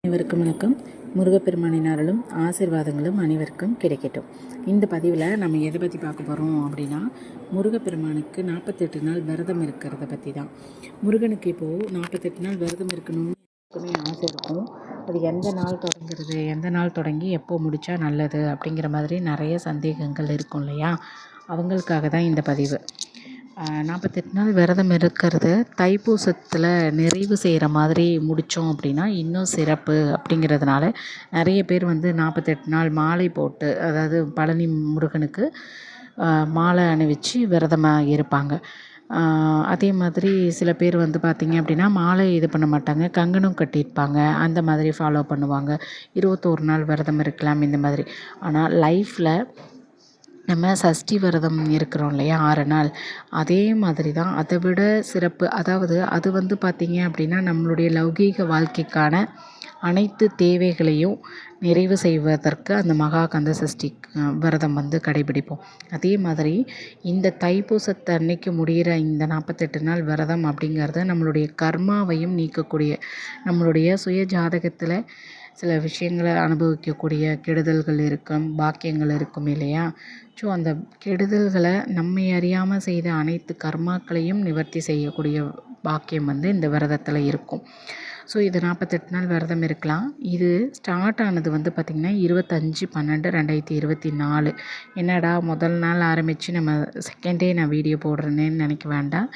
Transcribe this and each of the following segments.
அனைவருக்கும் வணக்கம். முருகப்பெருமானின் அருளும் ஆசீர்வாதங்களும் அனைவருக்கும் கிடைக்கட்டும். இந்த பதிவில் நம்ம எதை பற்றி பார்க்க போகிறோம் அப்படின்னா, முருகப்பெருமானுக்கு 48 நாள் விரதம் இருக்கிறத பற்றி தான். முருகனுக்கு இப்போது 48 நாள் விரதம் இருக்கணும்னு எல்லாருக்குமே ஆசை இருக்கும். அது எந்த நாள் தொடங்குறது, எந்த நாள் தொடங்கி எப்போ முடித்தா நல்லது அப்படிங்கிற மாதிரி நிறைய சந்தேகங்கள் இருக்கும் இல்லையா? அவங்களுக்காக தான் இந்த பதிவு. 48 நாள் விரதம் இருக்கிறது தைப்பூசத்தில் நிறைவு செய்கிற மாதிரி முடித்தோம் அப்படின்னா இன்னும் சிறப்பு அப்படிங்கிறதுனால நிறைய பேர் 48 நாள் மாலை போட்டு, அதாவது பழனி முருகனுக்கு மாலை அணிவிச்சு விரதமாக இருப்பாங்க. அதே மாதிரி சில பேர் பார்த்திங்க அப்படின்னா மாலை இது பண்ண மாட்டாங்க, கங்கணம் கட்டியிருப்பாங்க, அந்த மாதிரி ஃபாலோ பண்ணுவாங்க. 21 நாள் விரதம் இருக்கலாம் இந்த மாதிரி. ஆனால் லைஃப்பில் நம்ம சஷ்டி விரதம் இருக்கிறோம் இல்லையா, 6 நாள், அதே மாதிரி தான், அதை விட சிறப்பு. அதாவது அது பார்த்திங்க அப்படின்னா நம்மளுடைய லௌகீக வாழ்க்கைக்கான அனைத்து தேவைகளையும் நிறைவு செய்வதற்கு அந்த மகா கந்த சஷ்டி விரதம் கடைபிடிப்போம். அதே மாதிரி இந்த தைப்பூசத்தை அன்னைக்கு முடிகிற இந்த 48 நாள் விரதம் அப்படிங்கிறது நம்மளுடைய கர்மாவையும் நீக்கக்கூடிய, நம்மளுடைய சுய ஜாதகத்தில் சில விஷயங்களை அனுபவிக்கக்கூடிய கெடுதல்கள் இருக்கும், பாக்கியங்கள் இருக்கும் இல்லையா? ஸோ அந்த கெடுதல்களை நம்மை அறியாமல் செய்த அனைத்து கர்மாக்களையும் நிவர்த்தி செய்யக்கூடிய பாக்கியம் இந்த விரதத்தில் இருக்கும். ஸோ இது 48 நாள் விரதம் இருக்கலாம். இது ஸ்டார்ட் ஆனது பார்த்திங்கன்னா 25/12/2024. என்னடா முதல் நாள் ஆரம்பித்து நம்ம செகண்ட் டே நான் வீடியோ போடுறேன்னு நினைக்க வேண்டாம்.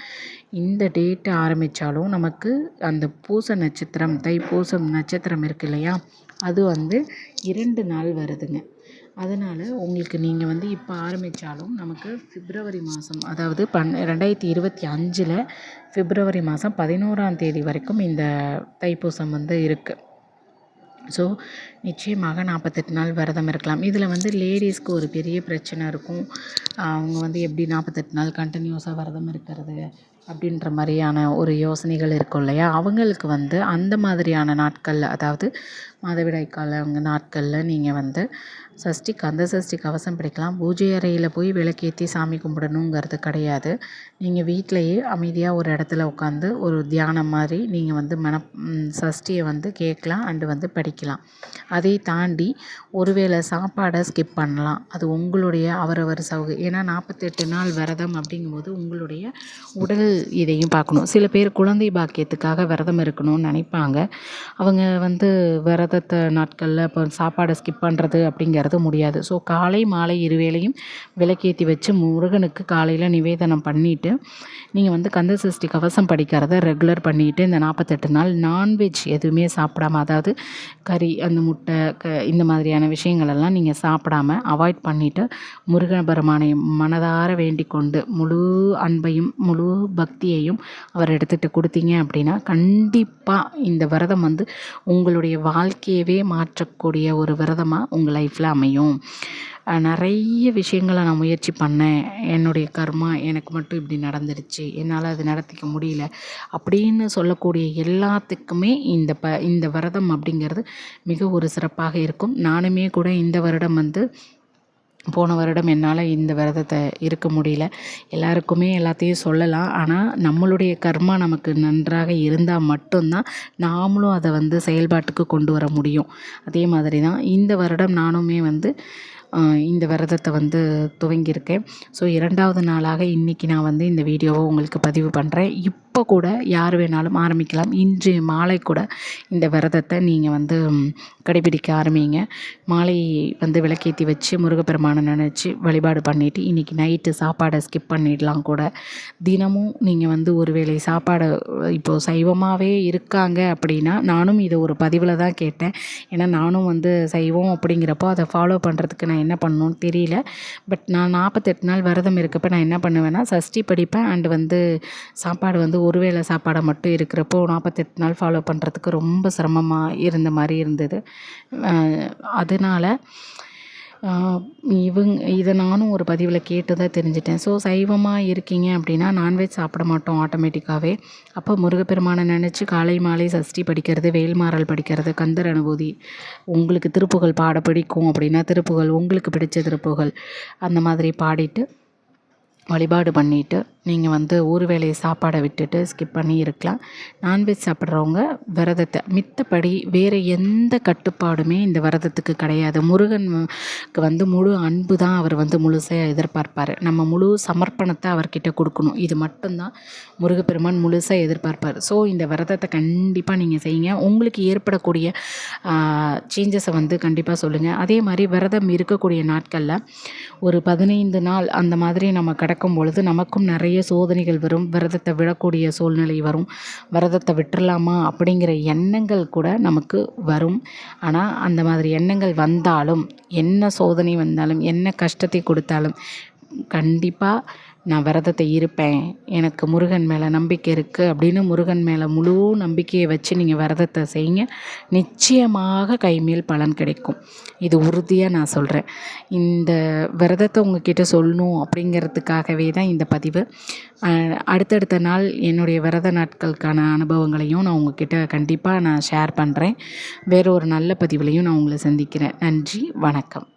இந்த டேட்டு ஆரம்பித்தாலும் நமக்கு அந்த பூச நட்சத்திரம், தைப்பூசம் நட்சத்திரம் இருக்கு இல்லையா, அது 2 நாள் வருதுங்க. அதனால் உங்களுக்கு நீங்கள் இப்போ ஆரம்பித்தாலும் நமக்கு பிப்ரவரி மாதம், அதாவது 2025 பிப்ரவரி மாதம் 11ஆம் தேதி வரைக்கும் இந்த தைப்பூசம் இருக்குது. ஸோ நிச்சயமாக 48 நாள் விரதம் இருக்கலாம். இதில் லேடிஸ்க்கு ஒரு பெரிய பிரச்சனை இருக்கும். அவங்க எப்படி 48 நாள் கண்டினியூஸாக விரதம் இருக்கிறது அப்படின்ற மாதிரியான ஒரு யோசனைகள் இருக்கும் இல்லையா? அவங்களுக்கு அந்த மாதிரியான நாட்களில், அதாவது மாதவிடாய் கால நாட்களில் நீங்கள் சஷ்டி கந்த சஷ்டி கவசம் படிக்கலாம். பூஜை அறையில் போய் விளக்கேற்றி சாமி கும்பிடணுங்கிறது கிடையாது. நீங்கள் வீட்டிலையே அமைதியாக ஒரு இடத்துல உட்காந்து ஒரு தியானம் மாதிரி நீங்கள் சஷ்டியை கேட்கலாம் அண்டு படிக்கலாம். அதை தாண்டி ஒருவேளை சாப்பாடை ஸ்கிப் பண்ணலாம். அது உங்களுடைய அவரவர் ஏன்னா 48 நாள் விரதம் அப்படிங்கும்போது உங்களுடைய உடல் இதையும் பார்க்கணும். சில பேர் குழந்தை பாக்கியத்துக்காக விரதம் இருக்கணும்னு நினைப்பாங்க. அவங்க விரதத்தை நாட்களில் இப்போ சாப்பாடை ஸ்கிப் பண்ணுறது அப்படிங்கிறது முடியாது. ஸோ காலை மாலை இருவேளையும் விளக்கேற்றி வச்சு முருகனுக்கு காலையில் நிவேதனம் பண்ணிவிட்டு நீங்கள் கந்த சஷ்டி கவசம் படிக்கிறத ரெகுலர் பண்ணிவிட்டு இந்த 48 நாள் நான்வெஜ் எதுவுமே சாப்பிடாம, அதாவது கறி, அந்த முட்டை, இந்த மாதிரியான விஷயங்களெல்லாம் நீங்கள் சாப்பிடாம அவாய்ட் பண்ணிவிட்டு முருகன் பெருமானை மனதார வேண்டிக் கொண்டு முழு அன்பையும் முழு பக்தியையும் அவர் எடுத்துகிட்டு கொடுத்தீங்க அப்படின்னா கண்டிப்பாக இந்த விரதம் உங்களுடைய வாழ்க்கையவே மாற்றக்கூடிய ஒரு விரதமாக உங்கள் லைஃப்பில் அமையும். நிறைய விஷயங்களை நான் முயற்சி பண்ணேன், என்னுடைய கர்மா எனக்கு மட்டும் இப்படி நடந்துடுச்சு, என்னால் அது நடத்திக்க முடியல அப்படின்னு சொல்லக்கூடிய எல்லாத்துக்குமே இந்த விரதம் அப்படிங்கிறது மிக ஒரு சிறப்பாக இருக்கும். நானுமே கூட இந்த வருடம் போன வருடம் என்னால் இந்த விரதத்தை இருக்க முடியல. எல்லாருக்குமே எல்லாத்தையும் சொல்லலாம். ஆனால் நம்மளுடைய கர்மா நமக்கு நன்றாக இருந்தால் மட்டும்தான் நாமளும் அதை செயல்பாட்டுக்கு கொண்டு வர முடியும். அதே மாதிரி தான் இந்த வருடம் நானுமே இந்த விரதத்தை துவங்கியிருக்கேன். ஸோ 2வது நாளாக இன்றைக்கி நான் இந்த வீடியோவை உங்களுக்கு பதிவு பண்ணுறேன். இப்போ கூட யார் வேணாலும் ஆரம்பிக்கலாம். இன்று மாலை கூட இந்த விரதத்தை நீங்கள் கடைபிடிக்க ஆரம்பிங்க. மாலை விளக்கேற்றி வச்சு முருகப்பெருமானை நினச்சி வழிபாடு பண்ணிவிட்டு இன்றைக்கி நைட்டு சாப்பாடை ஸ்கிப் பண்ணிடலாம் கூட. தினமும் நீங்கள் ஒரு வேளை சாப்பாடை, இப்போது சைவமாகவே இருக்காங்க அப்படின்னா, நானும் இதை ஒரு பதிவில் தான் கேட்டேன். ஏன்னா நானும் சைவம் அப்படிங்கிறப்போ அதை ஃபாலோ பண்ணுறதுக்கு நான் என்ன பண்ணணும்னு தெரியல. பட் நான் 48 நாள் விரதம் இருக்கப்போ நான் என்ன பண்ணுவேன்னா சஷ்டி படிப்பேன் அண்டு சாப்பாடு ஒருவேளை சாப்பாடை மட்டும் இருக்கிறப்போ 48 நாள் ஃபாலோ பண்ணுறதுக்கு ரொம்ப சிரமமாக இருந்த மாதிரி இருந்தது. அதனால் இதை நானும் ஒரு பதிவில் கேட்டு தான் தெரிஞ்சிட்டேன். ஸோ சைவமாக இருக்கீங்க அப்படின்னா நான்வெஜ் சாப்பிட மாட்டோம் ஆட்டோமேட்டிக்காகவே. அப்போ முருகப்பெருமானை நினச்சி காலை மாலை சஷ்டி படிக்கிறது, வேல்மாறல் படிக்கிறது, கந்தர் அனுபூதி, உங்களுக்கு திருப்புகழ் பாட பிடிக்கும் அப்படின்னா திருப்புகழ், உங்களுக்கு பிடிச்ச திருப்புகழ் அந்த மாதிரி பாடிட்டு வழிபாடு பண்ணிவிட்டு நீங்கள் வந்து ஒரு வேளை சாப்பாடை விட்டுட்டு ஸ்கிப் பண்ணி இருக்கலாம். நான்வெஜ் சாப்பிட்றவங்க விரதத்தை மித்தபடி வேறு எந்த கட்டுப்பாடுமே இந்த விரதத்துக்கு கிடையாது. முருகனுக்கு வந்து முழு அன்பு தான் அவர் வந்து முழுசாக எதிர்பார்ப்பார். நம்ம முழு சமர்ப்பணத்தை அவர்கிட்ட கொடுக்கணும். இது மட்டும்தான் முருகப்பெருமான் முழுசாக எதிர்பார்ப்பார். ஸோ இந்த விரதத்தை கண்டிப்பாக நீங்கள் செய்யுங்க. உங்களுக்கு ஏற்படக்கூடிய சேஞ்சஸை வந்து கண்டிப்பாக சொல்லுங்கள். அதே மாதிரி விரதம் இருக்கக்கூடிய நாட்களில் ஒரு 15 நாள் அந்த மாதிரி நம்ம கிடக்கும் பொழுது நமக்கும் நிறைய சோதனைகள் வரும். விரதத்தை விடக்கூடிய சூழ்நிலை வரும். விரதத்தை விட்டுறலாமா அப்படிங்கிற எண்ணங்கள் கூட நமக்கு வரும். ஆனால் அந்த மாதிரி எண்ணங்கள் வந்தாலும், என்ன சோதனை வந்தாலும், என்ன கஷ்டத்தை கொடுத்தாலும் கண்டிப்பாக நான் விரதத்தை இருப்பேன், எனக்கு முருகன் மேலே நம்பிக்கை இருக்குது அப்படின்னு முருகன் மேலே முழு நம்பிக்கையை வச்சு நீங்கள் விரதத்தை செய்யுங்க. நிச்சயமாக கைமேல் பலன் கிடைக்கும். இது உறுதியாக நான் சொல்கிறேன். இந்த விரதத்தை உங்ககிட்ட சொல்லணும் அப்படிங்கிறதுக்காகவே தான் இந்த பதிவு. அடுத்தடுத்த நாள் என்னுடைய விரத நாட்களுக்கான அனுபவங்களையும் நான் உங்ககிட்ட கண்டிப்பாக நான் ஷேர் பண்ணுறேன். வேறு ஒரு நல்ல பதிவுலையும் நான் உங்களை சந்திக்கிறேன். நன்றி, வணக்கம்.